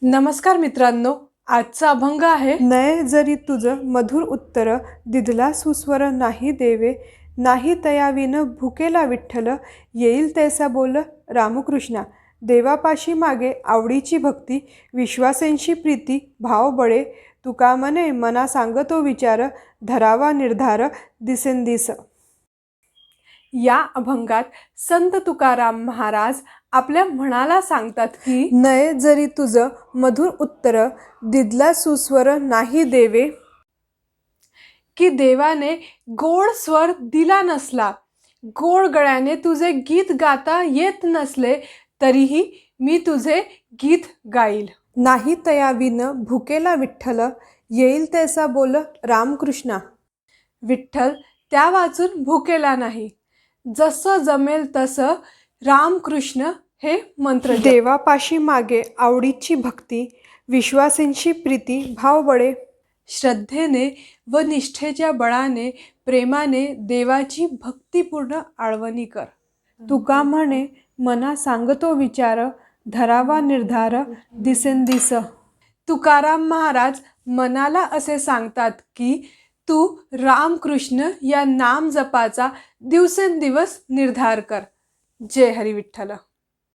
नमस्कार मित्रांनो, आजचा अभंग आहे नये जरी तुझ मधुर उत्तर, दिदला सुस्वर नाही देवे. नाही तयाविन भुकेला विठ्ठल, येईल तैसा बोल रामकृष्णा. देवापाशी मागे आवडीची भक्ती, विश्वासेंशी प्रीती भाव बळे. तुका म्हणे मना सांगतो विचार, धरावा निर्धार दिसेंदिस. या अभंगात संत तुकाराम महाराज आपल्या मनाला सांगतात की नये जरी तुझ मधुर उत्तर, दिदला सुस्वर नाही देवे. की देवाने गोड स्वर दिला नसला, गोड गळ्याने तुझे गीत गाता येत नसले, तरीही मी तुझे गीत गाईल. नाही तयाविन भुकेला विठ्ठल, येईल तैसा बोल रामकृष्णा. विठ्ठल त्या वाचून भुकेला नाही, जसं जमेल तसं रामकृष्ण हे मंत्र जप. देवापाशी मागे आवडीची भक्ती, विश्वासेंशी प्रीती भाव बळे. श्रद्धेने व निष्ठेच्या बळाने प्रेमाने देवाची भक्तिपूर्ण आळवणी कर. तुका म्हणे मना सांगतो विचार, धरावा निर्धार दिसेंदिस. तुकाराम महाराज मनाला असे सांगतात की तू रामकृष्ण या नाम जपाचा दिवसेंदिवस निर्धार कर. जय हरी विठ्ठल.